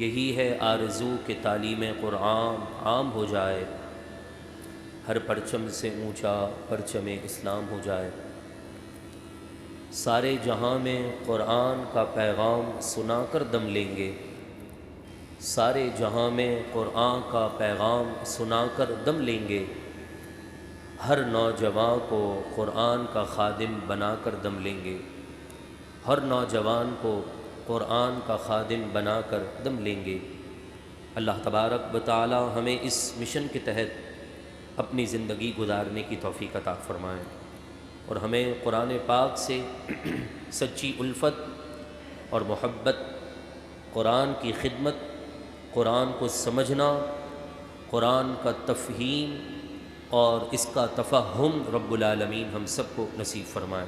یہی ہے آرزو کہ تعلیم قرآن عام ہو جائے، ہر پرچم سے اونچا پرچم اسلام ہو جائے، سارے جہاں میں قرآن کا پیغام سنا کر دم لیں گے، سارے جہاں میں قرآن کا پیغام سنا کر دم لیں گے، ہر نوجوان کو قرآن کا خادم بنا کر دم لیں گے، ہر نوجوان کو قرآن کا خادم بنا کر دم لیں گے۔ اللہ تبارک و تعالی ہمیں اس مشن کے تحت اپنی زندگی گزارنے کی توفیق عطا فرمائیں، اور ہمیں قرآن پاک سے سچی الفت اور محبت، قرآن کی خدمت، قرآن کو سمجھنا، قرآن کا تفہیم اور اس کا تفہم رب العالمین ہم سب کو نصیب فرمائیں۔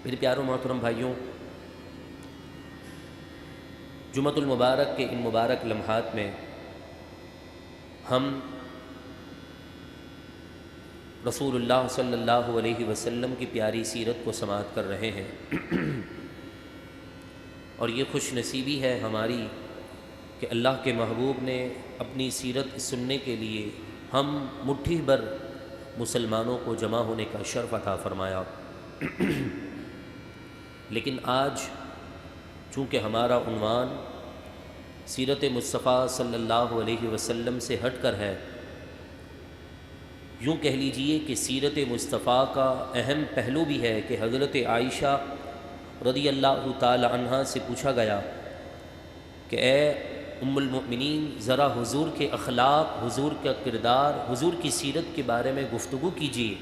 میرے پیاروں محترم بھائیوں، جمعۃ المبارک کے ان مبارک لمحات میں ہم رسول اللہ صلی اللہ علیہ وسلم کی پیاری سیرت کو سماعت کر رہے ہیں، اور یہ خوش نصیبی ہے ہماری کہ اللہ کے محبوب نے اپنی سیرت سننے کے لیے ہم مٹھی بھر مسلمانوں کو جمع ہونے کا شرف عطا فرمایا۔ لیکن آج چونکہ ہمارا عنوان سیرت مصطفیٰ صلی اللہ علیہ وسلم سے ہٹ کر ہے، یوں کہہ لیجئے کہ سیرت مصطفیٰ کا اہم پہلو بھی ہے کہ حضرت عائشہ رضی اللہ تعالی عنہا سے پوچھا گیا کہ اے ام المؤمنین، ذرا حضور کے اخلاق، حضور کا کردار، حضور کی سیرت کے بارے میں گفتگو کیجیے،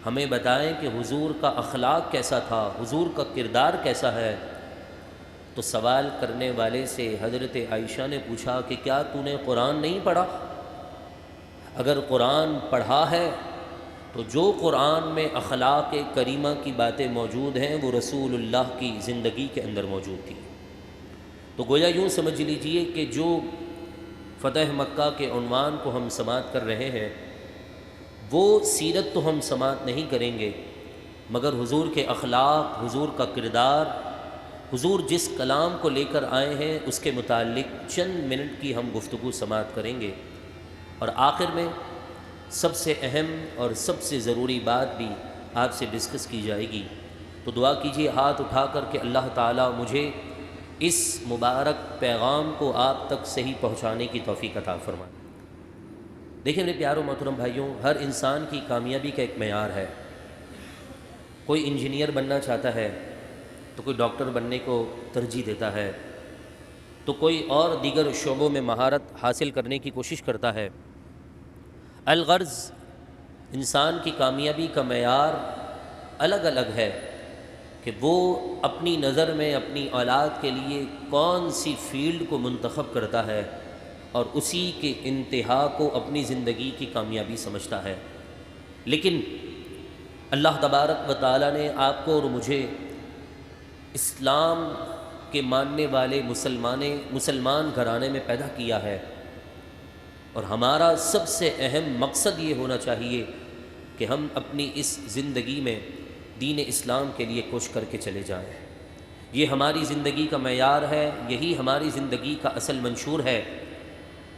ہمیں بتائیں کہ حضور کا اخلاق کیسا تھا، حضور کا کردار کیسا ہے۔ تو سوال کرنے والے سے حضرت عائشہ نے پوچھا کہ کیا تو نے قرآن نہیں پڑھا؟ اگر قرآن پڑھا ہے تو جو قرآن میں اخلاق کریمہ کی باتیں موجود ہیں وہ رسول اللہ کی زندگی کے اندر موجود تھی۔ تو گویا یوں سمجھ لیجئے کہ جو فتح مکہ کے عنوان کو ہم سماعت کر رہے ہیں وہ سیرت تو ہم سماعت نہیں کریں گے، مگر حضور کے اخلاق، حضور کا کردار، حضور جس کلام کو لے کر آئے ہیں اس کے متعلق چند منٹ کی ہم گفتگو سماعت کریں گے، اور آخر میں سب سے اہم اور سب سے ضروری بات بھی آپ سے ڈسکس کی جائے گی۔ تو دعا کیجیے ہاتھ اٹھا کر کہ اللہ تعالیٰ مجھے اس مبارک پیغام کو آپ تک صحیح پہنچانے کی توفیق عطا فرمائے۔ دیکھیں میرے پیاروں محترم بھائیوں، ہر انسان کی کامیابی کا ایک معیار ہے۔ کوئی انجینئر بننا چاہتا ہے تو کوئی ڈاکٹر بننے کو ترجیح دیتا ہے، تو کوئی اور دیگر شعبوں میں مہارت حاصل کرنے کی کوشش کرتا ہے۔ الغرض انسان کی کامیابی کا معیار الگ الگ ہے کہ وہ اپنی نظر میں اپنی اولاد کے لیے کون سی فیلڈ کو منتخب کرتا ہے اور اسی کے انتہا کو اپنی زندگی کی کامیابی سمجھتا ہے۔ لیکن اللہ تبارک و تعالیٰ نے آپ کو اور مجھے اسلام کے ماننے والے مسلمان گھرانے میں پیدا کیا ہے، اور ہمارا سب سے اہم مقصد یہ ہونا چاہیے کہ ہم اپنی اس زندگی میں دین اسلام کے لیے کوشش کر کے چلے جائیں۔ یہ ہماری زندگی کا معیار ہے، یہی ہماری زندگی کا اصل منشور ہے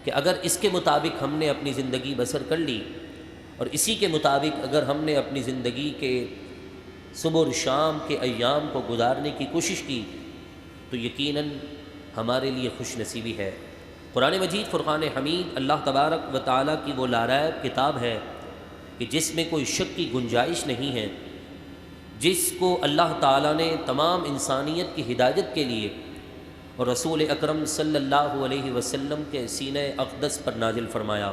کہ اگر اس کے مطابق ہم نے اپنی زندگی بسر کر لی، اور اسی کے مطابق اگر ہم نے اپنی زندگی کے صبح اور شام کے ایام کو گزارنے کی کوشش کی تو یقیناً ہمارے لیے خوش نصیبی ہے۔ قرآن مجید فرقان حمید اللہ تبارک و تعالیٰ کی وہ لاریب کتاب ہے کہ جس میں کوئی شک کی گنجائش نہیں ہے، جس کو اللہ تعالیٰ نے تمام انسانیت کی ہدایت کے لیے اور رسول اکرم صلی اللہ علیہ وسلم کے سینہ اقدس پر نازل فرمایا۔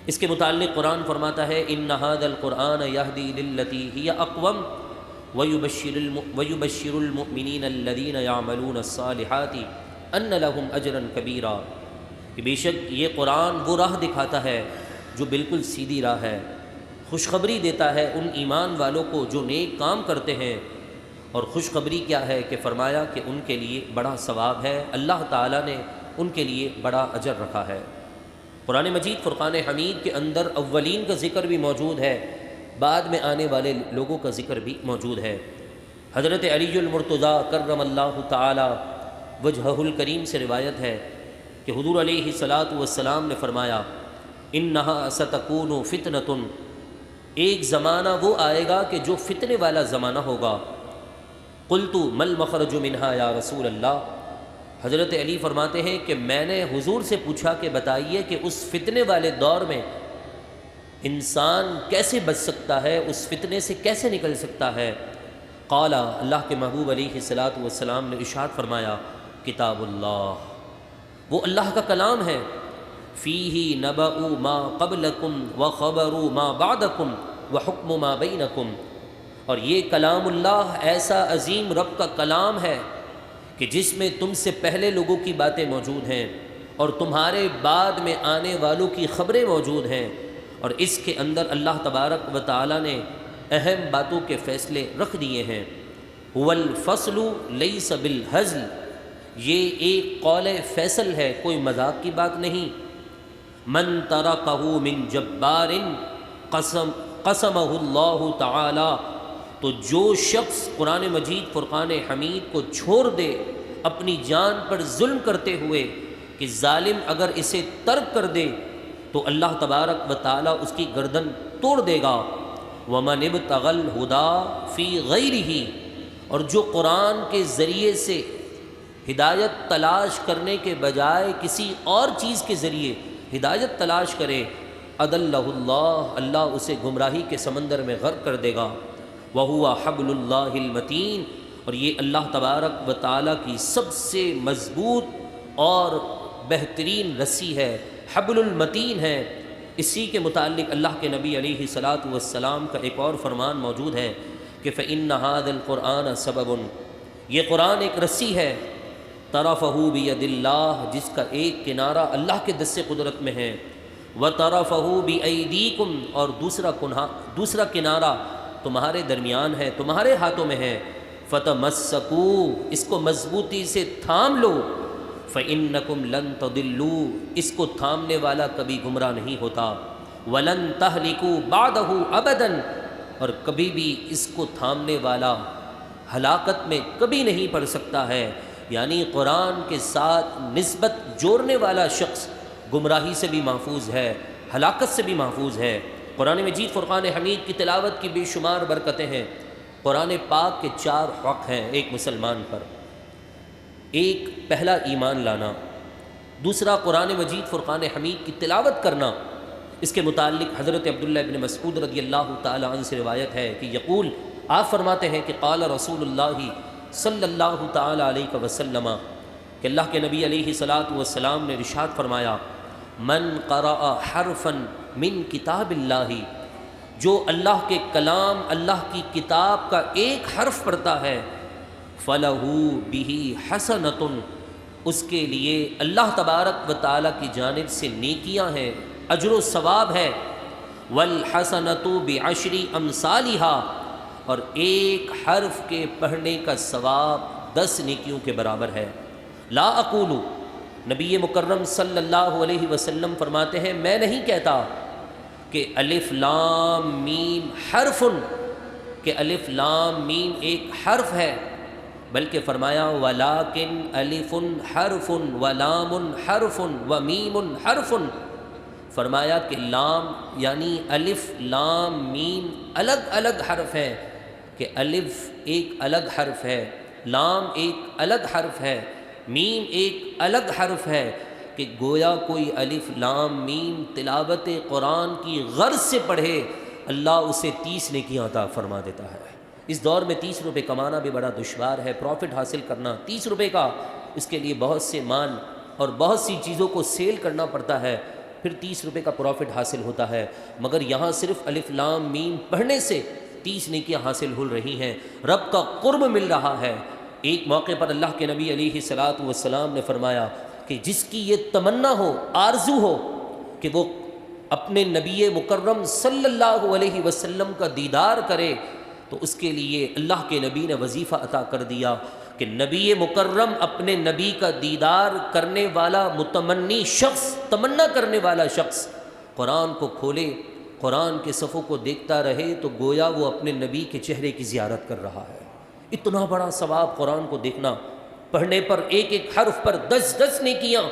اس کے متعلق قرآن فرماتا ہے ان ھذا القرآن یہدی للتی ہی اقوم ویبشر المؤمنین الذین یعملون الصالحات ان لہم اجرا کبیرا، کہ بے شک یہ قرآن وہ راہ دکھاتا ہے جو بالکل سیدھی راہ ہے، خوشخبری دیتا ہے ان ایمان والوں کو جو نیک کام کرتے ہیں، اور خوشخبری کیا ہے کہ فرمایا کہ ان کے لیے بڑا ثواب ہے، اللہ تعالیٰ نے ان کے لیے بڑا اجر رکھا ہے۔ قرآن مجید فرقان حمید کے اندر اولین کا ذکر بھی موجود ہے، بعد میں آنے والے لوگوں کا ذکر بھی موجود ہے۔ حضرت علی المرتضیٰ کرم اللہ تعالی وجہہ الکریم سے روایت ہے کہ حضور علیہ الصلاۃ والسلام نے فرمایا انہا ستکون فتنۃ، ایک زمانہ وہ آئے گا کہ جو فتنے والا زمانہ ہوگا۔ قلت ما المخرج منہا یا رسول اللہ، حضرت علی فرماتے ہیں کہ میں نے حضور سے پوچھا کہ بتائیے کہ اس فتنے والے دور میں انسان کیسے بچ سکتا ہے، اس فتنے سے کیسے نکل سکتا ہے؟ قال، اللہ کے محبوب علیہ الصلاۃ والسلام نے ارشاد فرمایا کتاب اللہ، وہ اللہ کا کلام ہے، فیہ نبأ ما قبلکم وخبر ما بعدکم وحکم ما بینکم، اور یہ کلام اللہ ایسا عظیم رب کا کلام ہے کہ جس میں تم سے پہلے لوگوں کی باتیں موجود ہیں اور تمہارے بعد میں آنے والوں کی خبریں موجود ہیں، اور اس کے اندر اللہ تبارک و تعالی نے اہم باتوں کے فیصلے رکھ دیے ہیں۔ هو الفصل لیس بالہزل، یہ ایک قول فیصل ہے، کوئی مذاق کی بات نہیں۔ من ترکہ من جبار قسمہ اللہ تعالی، تو جو شخص قرآن مجید فرقان حمید کو چھوڑ دے اپنی جان پر ظلم کرتے ہوئے کہ ظالم اگر اسے ترک کر دے تو اللہ تبارک و تعالی اس کی گردن توڑ دے گا۔ ومن ابتغى الہدی فی غیرہ، اور جو قرآن کے ذریعے سے ہدایت تلاش کرنے کے بجائے کسی اور چیز کے ذریعے ہدایت تلاش کرے، اضلہ اللہ، اللہ اسے گمراہی کے سمندر میں غرق کر دے گا۔ وہو حبل اللہ المتین، اور یہ اللہ تبارک و تعالیٰ کی سب سے مضبوط اور بہترین رسی ہے، حبل المتین ہے۔ اسی کے متعلق اللہ کے نبی علیہ الصلاۃ والسلام کا ایک اور فرمان موجود ہے کہ فإن هذا القرآن سبب، یہ قرآن ایک رسی ہے، طرفہ بید اللہ، جس کا ایک کنارہ اللہ کے دست قدرت میں ہے، وطرفہ بایدیکم، اور دوسرا کنارہ تمہارے درمیان ہے، تمہارے ہاتھوں میں ہے، فتمسکوا، اس کو مضبوطی سے تھام لو، فإنکم لن تضلوا، اس کو تھامنے والا کبھی گمراہ نہیں ہوتا، ولن تہلکوا بعدہ ابدا، اور کبھی بھی اس کو تھامنے والا ہلاکت میں کبھی نہیں پڑ سکتا ہے۔ یعنی قرآن کے ساتھ نسبت جوڑنے والا شخص گمراہی سے بھی محفوظ ہے، ہلاکت سے بھی محفوظ ہے۔ قرآن مجید فرقان حمید کی تلاوت کی بے شمار برکتیں ہیں۔ قرآن پاک کے 4 حق ہیں ایک مسلمان پر۔ ایک، پہلا ایمان لانا، دوسرا قرآن مجید فرقان حمید کی تلاوت کرنا۔ اس کے متعلق حضرت عبداللہ ابن مسعود رضی اللہ تعالی عنہ سے روایت ہے کہ یقول، آپ فرماتے ہیں کہ قال رسول اللہ صلی اللہ تعالی علیہ وسلم، کہ اللہ کے نبی علیہ الصلاۃ والسلام نے ارشاد فرمایا، من قرأ حرفا من کتاب اللہ، جو اللہ کے کلام، اللہ کی کتاب کا ایک حرف پڑھتا ہے، فَلَهُ بِهِ حَسَنَةٌ، اس کے لیے اللہ تبارک و تعالیٰ کی جانب سے نیکیاں ہیں، اجر و ثواب ہے، وَالْحَسَنَةُ بِعَشْرِ أَمْثَالِهَا، اور ایک حرف کے پڑھنے کا ثواب 10 نیکیوں کے برابر ہے۔ لا اقول، نبی مکرم صلی اللہ علیہ وسلم فرماتے ہیں میں نہیں کہتا کہ الف لام میم حرف، کہ الف لام میم ایک حرف ہے، بلکہ فرمایا ولیکن الف حرف ولام حرف ومیم حرف، فرمایا کہ لام یعنی الف لام میم الگ الگ حرف ہے، کہ الف ایک الگ حرف ہے، لام ایک الگ حرف ہے، میم ایک الگ حرف ہے، کہ گویا کوئی الف لام میم تلاوت قرآن کی غرض سے پڑھے اللہ اسے 30 نیکیاں عطا فرما دیتا ہے۔ اس دور میں 30 روپے کمانا بھی بڑا دشوار ہے، پروفٹ حاصل کرنا 30 روپے کا، اس کے لیے بہت سے مال اور بہت سی چیزوں کو سیل کرنا پڑتا ہے، پھر 30 روپے کا پروفٹ حاصل ہوتا ہے، مگر یہاں صرف الف لام میم پڑھنے سے 30 نیکیاں حاصل ہو رہی ہیں، رب کا قرب مل رہا ہے۔ ایک موقع پر اللہ کے نبی علیہ الصلاۃ والسلام نے فرمایا کہ جس کی یہ تمنا ہو، آرزو ہو کہ وہ اپنے نبی مکرم صلی اللہ علیہ وسلم کا دیدار کرے، تو اس کے لیے اللہ کے نبی نے وظیفہ عطا کر دیا کہ نبی مکرم اپنے نبی کا دیدار کرنے والا متمنی شخص، تمنا کرنے والا شخص قرآن کو کھولے، قرآن کے صفحوں کو دیکھتا رہے تو گویا وہ اپنے نبی کے چہرے کی زیارت کر رہا ہے۔ اتنا بڑا ثواب قرآن کو دیکھنا، پڑھنے پر ایک ایک حرف پر 10 نیکیاں،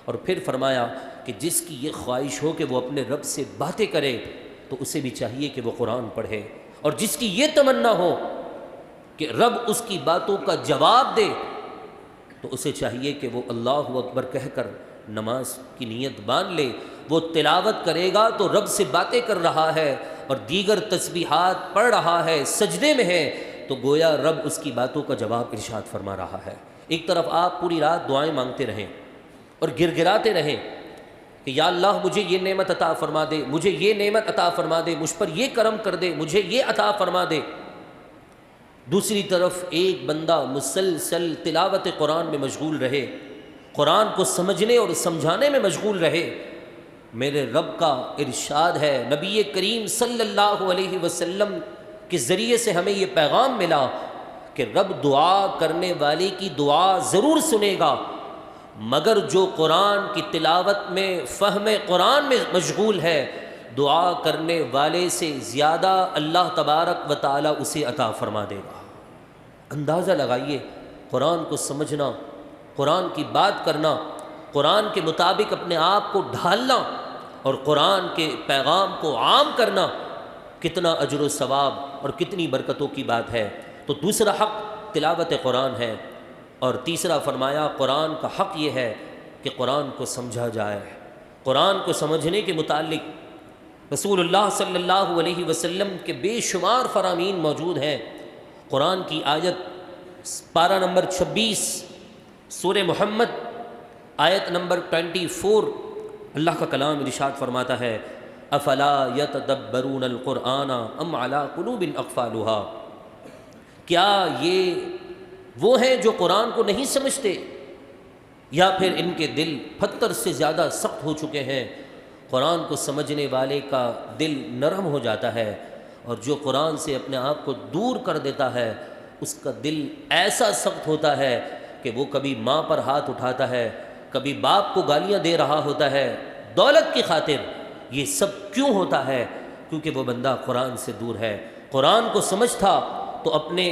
اور پھر فرمایا کہ جس کی یہ خواہش ہو کہ وہ اپنے رب سے باتیں کرے تو اسے بھی چاہیے کہ وہ قرآن پڑھے، اور جس کی یہ تمنا ہو کہ رب اس کی باتوں کا جواب دے تو اسے چاہیے کہ وہ اللہ اکبر کہہ کر نماز کی نیت باندھ لے۔ وہ تلاوت کرے گا تو رب سے باتیں کر رہا ہے، اور دیگر تسبیحات پڑھ رہا ہے، سجدے میں ہے، تو گویا رب اس کی باتوں کا جواب ارشاد فرما رہا ہے۔ ایک طرف آپ پوری رات دعائیں مانگتے رہیں اور گر گراتے رہیں کہ یا اللہ مجھے یہ نعمت عطا فرما دے، مجھے یہ نعمت عطا فرما دے، مجھ پر یہ کرم کر دے، مجھے یہ عطا فرما دے۔ دوسری طرف ایک بندہ مسلسل تلاوت قرآن میں مشغول رہے، قرآن کو سمجھنے اور سمجھانے میں مشغول رہے۔ میرے رب کا ارشاد ہے، نبی کریم صلی اللہ علیہ وسلم کے ذریعے سے ہمیں یہ پیغام ملا کہ رب دعا کرنے والے کی دعا ضرور سنے گا، مگر جو قرآن کی تلاوت میں فہم قرآن میں مشغول ہے، دعا کرنے والے سے زیادہ اللہ تبارک و تعالی اسے عطا فرما دے گا۔ اندازہ لگائیے، قرآن کو سمجھنا، قرآن کی بات کرنا، قرآن کے مطابق اپنے آپ کو ڈھالنا اور قرآن کے پیغام کو عام کرنا کتنا اجر و ثواب اور کتنی برکتوں کی بات ہے۔ تو دوسرا حق تلاوت قرآن ہے، اور تیسرا فرمایا قرآن کا حق یہ ہے کہ قرآن کو سمجھا جائے۔ قرآن کو سمجھنے کے متعلق رسول اللہ صلی اللہ علیہ وسلم کے بے شمار فرامین موجود ہیں۔ قرآن کی آیت پارہ نمبر 26 سورہ محمد آیت نمبر 24، اللہ کا کلام ارشاد فرماتا ہے افلا یتدبرون القرآن ام علی قلوب اقفالها، کیا یہ وہ ہیں جو قرآن کو نہیں سمجھتے یا پھر ان کے دل پتھر سے زیادہ سخت ہو چکے ہیں؟ قرآن کو سمجھنے والے کا دل نرم ہو جاتا ہے، اور جو قرآن سے اپنے آپ کو دور کر دیتا ہے اس کا دل ایسا سخت ہوتا ہے کہ وہ کبھی ماں پر ہاتھ اٹھاتا ہے، کبھی باپ کو گالیاں دے رہا ہوتا ہے دولت کی خاطر۔ یہ سب کیوں ہوتا ہے؟ کیونکہ وہ بندہ قرآن سے دور ہے۔ قرآن کو سمجھتا تو اپنے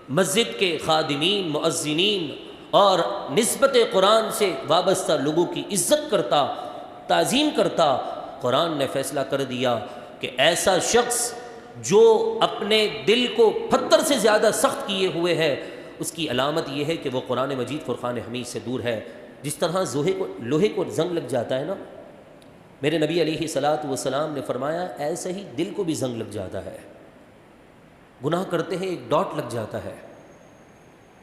مسجد کے خادمین، مؤذنین اور نسبت قرآن سے وابستہ لوگوں کی عزت کرتا، تعظیم کرتا۔ قرآن نے فیصلہ کر دیا کہ ایسا شخص جو اپنے دل کو پتھر سے زیادہ سخت کیے ہوئے ہے، اس کی علامت یہ ہے کہ وہ قرآن مجید فرقان حمید سے دور ہے۔ جس طرح لوہے کو زنگ لگ جاتا ہے نا، میرے نبی علیہ الصلاۃ والسلام نے فرمایا ایسے ہی دل کو بھی زنگ لگ جاتا ہے۔ گناہ کرتے ہیں ایک ڈاٹ لگ جاتا ہے،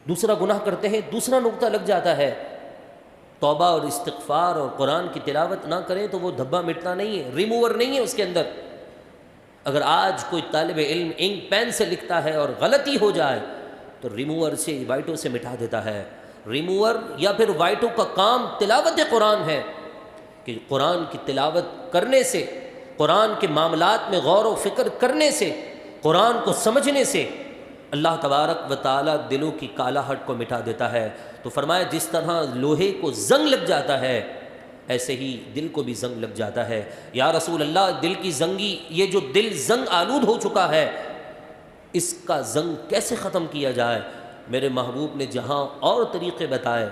دوسرا گناہ کرتے ہیں دوسرا نقطہ لگ جاتا ہے۔ توبہ اور استغفار اور قرآن کی تلاوت نہ کریں تو وہ دھبا مٹتا نہیں ہے، ریموور نہیں ہے اس کے اندر۔ اگر آج کوئی طالب علم انک پین سے لکھتا ہے اور غلطی ہو جائے تو ریموور سے وائٹوں سے مٹا دیتا ہے۔ ریموور یا پھر وائٹوں کا کام تلاوت قرآن ہے، کہ قرآن کی تلاوت کرنے سے، قرآن کے معاملات میں غور و فکر کرنے سے، قرآن کو سمجھنے سے اللہ تبارک و تعالیٰ دلوں کی کالاہٹ کو مٹا دیتا ہے۔ تو فرمایا جس طرح لوہے کو زنگ لگ جاتا ہے ایسے ہی دل کو بھی زنگ لگ جاتا ہے۔ یا رسول اللہ، دل کی زنگی، یہ جو دل زنگ آلود ہو چکا ہے، اس کا زنگ کیسے ختم کیا جائے؟ میرے محبوب نے جہاں اور طریقے بتائے،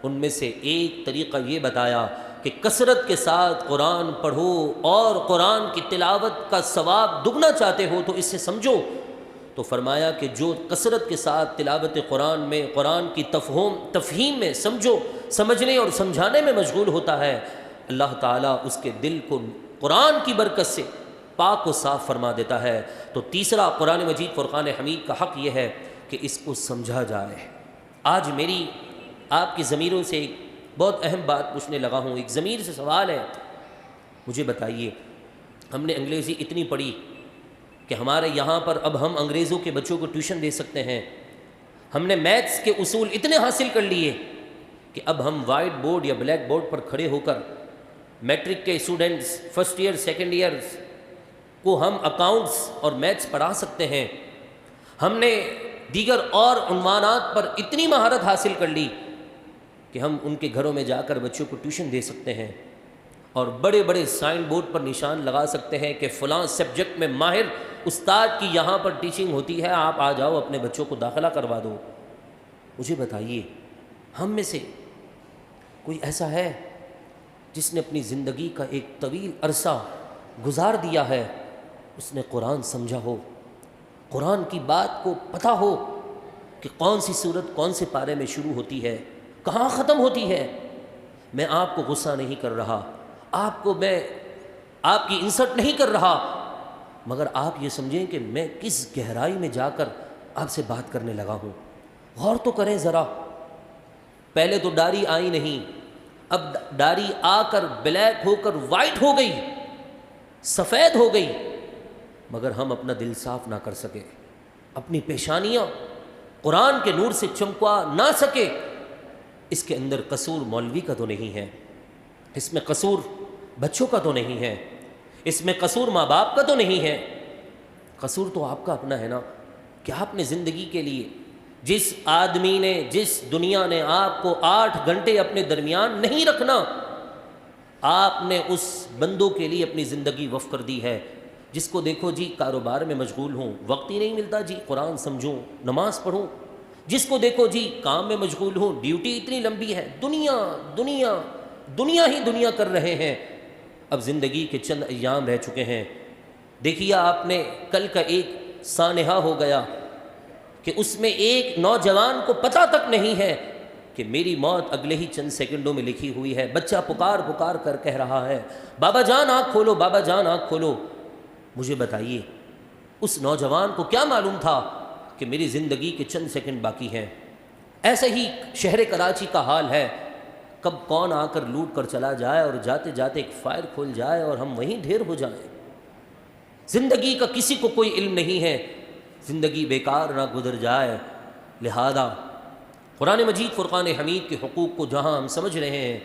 ان میں سے ایک طریقہ یہ بتایا کہ کثرت کے ساتھ قرآن پڑھو، اور قرآن کی تلاوت کا ثواب دگنا چاہتے ہو تو اس سے سمجھو۔ تو فرمایا کہ جو کثرت کے ساتھ تلاوت قرآن میں، قرآن کی تفہیم میں سمجھنے اور سمجھانے میں مشغول ہوتا ہے، اللہ تعالیٰ اس کے دل کو قرآن کی برکت سے پاک و صاف فرما دیتا ہے۔ تو تیسرا قرآن مجید فرقان حمید کا حق یہ ہے کہ اس کو سمجھا جائے۔ آج میری آپ کی ضمیروں سے ایک بہت اہم بات پوچھنے لگا ہوں، ایک ضمیر سے سوال ہے، مجھے بتائیے، ہم نے انگریزی اتنی پڑھی کہ ہمارے یہاں پر اب ہم انگریزوں کے بچوں کو ٹیوشن دے سکتے ہیں، ہم نے میتھس کے اصول اتنے حاصل کر لیے کہ اب ہم وائٹ بورڈ یا بلیک بورڈ پر کھڑے ہو کر میٹرک کے students, first year second years کو ہم اکاؤنٹس اور میتھس پڑھا سکتے ہیں۔ ہم نے دیگر اور عنوانات پر اتنی مہارت حاصل کر لی کہ ہم ان کے گھروں میں جا کر بچوں کو ٹیوشن دے سکتے ہیں، اور بڑے بڑے سائن بورڈ پر نشان لگا سکتے ہیں کہ فلاں سبجیکٹ میں ماہر استاد کی یہاں پر ٹیچنگ ہوتی ہے، آپ آ جاؤ اپنے بچوں کو داخلہ کروا دو۔ مجھے بتائیے، ہم میں سے کوئی ایسا ہے جس نے اپنی زندگی کا ایک طویل عرصہ گزار دیا ہے، اس نے قرآن سمجھا ہو، قرآن کی بات کو پتہ ہو کہ کون سی صورت کون سے پارے میں شروع ہوتی ہے، کہاں ختم ہوتی ہے۔ میں آپ کو غصہ نہیں کر رہا، میں آپ کی انسلٹ نہیں کر رہا، مگر آپ یہ سمجھیں کہ میں کس گہرائی میں جا کر آپ سے بات کرنے لگا ہوں۔ غور تو کریں ذرا، پہلے تو داڑھی آئی نہیں، اب داڑھی آ کر بلیک ہو کر وائٹ ہو گئی، سفید ہو گئی، مگر ہم اپنا دل صاف نہ کر سکے، اپنی پیشانیاں قرآن کے نور سے چمکوا نہ سکے۔ اس کے اندر قصور مولوی کا تو نہیں ہے، اس میں قصور بچوں کا تو نہیں ہے، اس میں قصور ماں باپ کا تو نہیں ہے، قصور تو آپ کا اپنا ہے نا، کہ آپ نے زندگی کے لیے جس آدمی نے، جس دنیا نے آپ کو 8 گھنٹے اپنے درمیان نہیں رکھنا، آپ نے اس بندوں کے لیے اپنی زندگی وقف کر دی ہے، جس کو دیکھو جی کاروبار میں مشغول ہوں، وقت ہی نہیں ملتا جی قرآن سمجھوں، نماز پڑھوں، جس کو دیکھو جی کام میں مشغول ہوں، ڈیوٹی اتنی لمبی ہے، دنیا دنیا دنیا ہی دنیا کر رہے ہیں۔ اب زندگی کے چند ایام رہ چکے ہیں، دیکھیے آپ نے کل کا ایک سانحہ ہو گیا کہ اس میں ایک نوجوان کو پتہ تک نہیں ہے کہ میری موت اگلے ہی چند سیکنڈوں میں لکھی ہوئی ہے۔ بچہ پکار پکار کر کہہ رہا ہے، بابا جان آنکھ کھولو، بابا جان آنکھ کھولو۔ مجھے بتائیے اس نوجوان کو کیا معلوم تھا کہ میری زندگی کے چند سیکنڈ باقی ہیں؟ ایسے ہی شہر کراچی کا حال ہے، کب کون آ کر لوٹ کر چلا جائے اور جاتے جاتے ایک فائر کھل جائے اور ہم وہیں ڈھیر ہو جائیں۔ زندگی کا کسی کو کوئی علم نہیں ہے، زندگی بیکار نہ گزر جائے۔ لہذا قرآن مجید فرقان حمید کے حقوق کو جہاں ہم سمجھ رہے ہیں،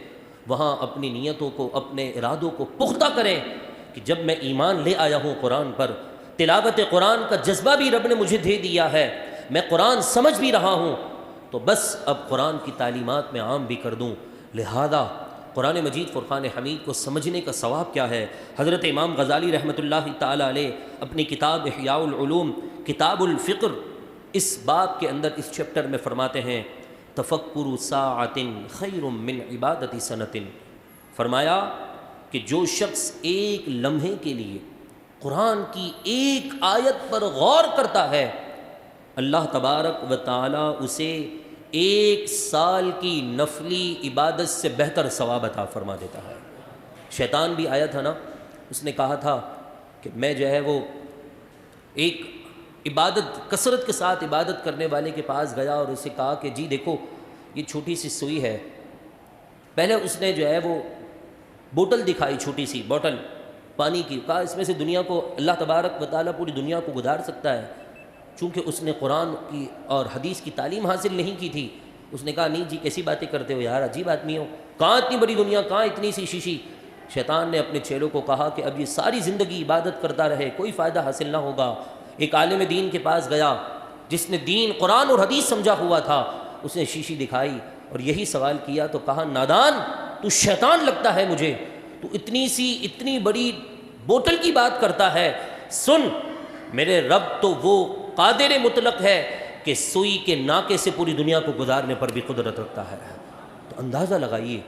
وہاں اپنی نیتوں کو، اپنے ارادوں کو پختہ کریں کہ جب میں ایمان لے آیا ہوں قرآن پر، تلاوت قرآن کا جذبہ بھی رب نے مجھے دے دیا ہے، میں قرآن سمجھ بھی رہا ہوں، تو بس اب قرآن کی تعلیمات میں عام بھی کر دوں۔ لہذا قرآن مجید فرقان حمید کو سمجھنے کا ثواب کیا ہے؟ حضرت امام غزالی رحمۃ اللہ تعالیٰ علیہ اپنی کتاب احیاء العلوم کتاب الفقر اس باب کے اندر اس چیپٹر میں فرماتے ہیں، تفکر ساعۃ خیر من عبادت سنۃ، فرمایا کہ جو شخص ایک لمحے کے لیے قرآن کی ایک آیت پر غور کرتا ہے، اللہ تبارک و تعالیٰ اسے 1 سال کی نفلی عبادت سے بہتر ثواب عطا فرما دیتا ہے۔ شیطان بھی آیا تھا نا، اس نے کہا تھا کہ میں جو ہے وہ ایک کثرت کے ساتھ عبادت کرنے والے کے پاس گیا اور اسے کہا کہ جی دیکھو یہ چھوٹی سی سوئی ہے۔ پہلے اس نے جو ہے وہ بوتل دکھائی، چھوٹی سی بوتل پانی کی، کہا اس میں سے دنیا کو اللہ تبارک و تعالیٰ پوری دنیا کو گزار سکتا ہے۔ چونکہ اس نے قرآن کی اور حدیث کی تعلیم حاصل نہیں کی تھی، اس نے کہا نہیں جی کیسی باتیں کرتے ہو یار، عجیب آدمی ہو، کہاں اتنی بڑی دنیا، کہاں اتنی سی شیشی۔ شیطان نے اپنے چیلوں کو کہا کہ اب یہ ساری زندگی عبادت کرتا رہے، کوئی فائدہ حاصل نہ ہوگا۔ ایک عالم دین کے پاس گیا جس نے دین قرآن اور حدیث سمجھا ہوا تھا، اس نے شیشی دکھائی اور یہی سوال کیا تو کہا نادان تو شیطان لگتا ہے مجھے، تو اتنی بڑی بوتل کی بات کرتا ہے، سن میرے رب تو وہ قادر مطلق ہے کہ سوئی کے ناکے سے پوری دنیا کو گزارنے پر بھی قدرت رکھتا ہے۔ تو اندازہ لگائیے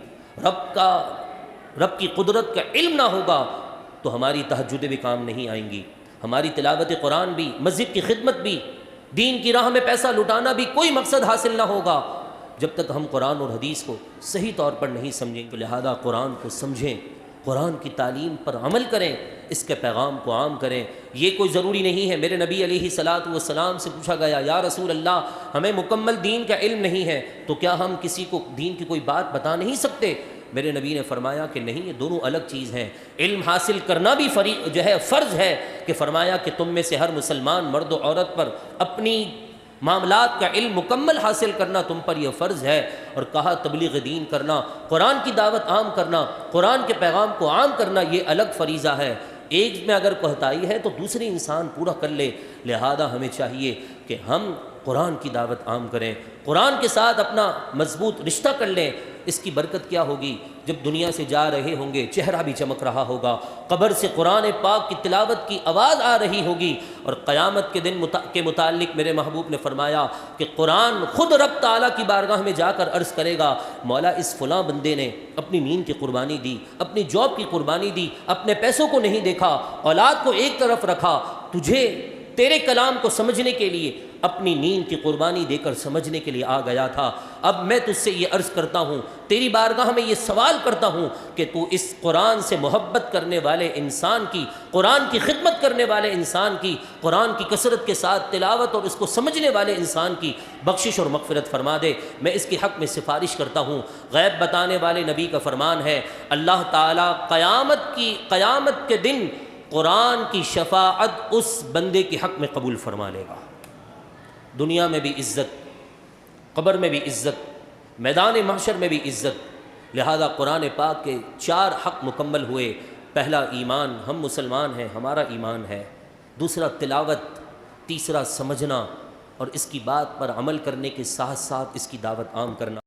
رب کی قدرت کا علم نہ ہوگا تو ہماری تہجدیں بھی کام نہیں آئیں گی، ہماری تلاوت قرآن بھی، مسجد کی خدمت بھی، دین کی راہ میں پیسہ لٹانا بھی کوئی مقصد حاصل نہ ہوگا جب تک ہم قرآن اور حدیث کو صحیح طور پر نہیں سمجھیں۔ تو لہذا قرآن کو سمجھیں، قرآن کی تعلیم پر عمل کریں، اس کے پیغام کو عام کریں۔ یہ کوئی ضروری نہیں ہے، میرے نبی علیہ الصلاۃ والسلام سے پوچھا گیا یا رسول اللہ ہمیں مکمل دین کا علم نہیں ہے تو کیا ہم کسی کو دین کی کوئی بات بتا نہیں سکتے؟ میرے نبی نے فرمایا کہ نہیں، یہ دونوں الگ چیز ہیں۔ علم حاصل کرنا بھی فرض ہے کہ فرمایا کہ تم میں سے ہر مسلمان مرد و عورت پر اپنی معاملات کا علم مکمل حاصل کرنا تم پر یہ فرض ہے، اور کہا تبلیغ دین کرنا، قرآن کی دعوت عام کرنا، قرآن کے پیغام کو عام کرنا یہ الگ فریضہ ہے۔ ایک میں اگر کوتاہی ہے تو دوسری انسان پورا کر لے۔ لہذا ہمیں چاہیے کہ ہم قرآن کی دعوت عام کریں، قرآن کے ساتھ اپنا مضبوط رشتہ کر لیں، اس کی برکت کیا ہوگی؟ جب دنیا سے جا رہے ہوں گے چہرہ بھی چمک رہا ہوگا، قبر سے قرآن پاک کی تلاوت کی آواز آ رہی ہوگی، اور قیامت کے دن کے متعلق میرے محبوب نے فرمایا کہ قرآن خود رب تعالیٰ کی بارگاہ میں جا کر عرض کرے گا، مولا اس فلاں بندے نے اپنی نیند کی قربانی دی، اپنی جاب کی قربانی دی، اپنے پیسوں کو نہیں دیکھا، اولاد کو ایک طرف رکھا، تجھے تیرے کلام کو سمجھنے کے لیے اپنی نیند کی قربانی دے کر سمجھنے کے لیے آ گیا تھا۔ اب میں تجھ سے یہ عرض کرتا ہوں، تیری بارگاہ میں یہ سوال کرتا ہوں کہ تو اس قرآن سے محبت کرنے والے انسان کی، قرآن کی خدمت کرنے والے انسان کی، قرآن کی کثرت کے ساتھ تلاوت اور اس کو سمجھنے والے انسان کی بخشش اور مغفرت فرما دے۔ میں اس کے حق میں سفارش کرتا ہوں۔ غیب بتانے والے نبی کا فرمان ہے، اللہ تعالیٰ قیامت کے دن قرآن کی شفاعت اس بندے کے حق میں قبول فرما لے گا۔ دنیا میں بھی عزت، قبر میں بھی عزت، میدان محشر میں بھی عزت۔ لہذا قرآن پاک کے 4 حق مکمل ہوئے۔ پہلا ایمان، ہم مسلمان ہیں، ہمارا ایمان ہے۔ دوسرا تلاوت، تیسرا سمجھنا، اور اس کی بات پر عمل کرنے کے ساتھ ساتھ اس کی دعوت عام کرنا۔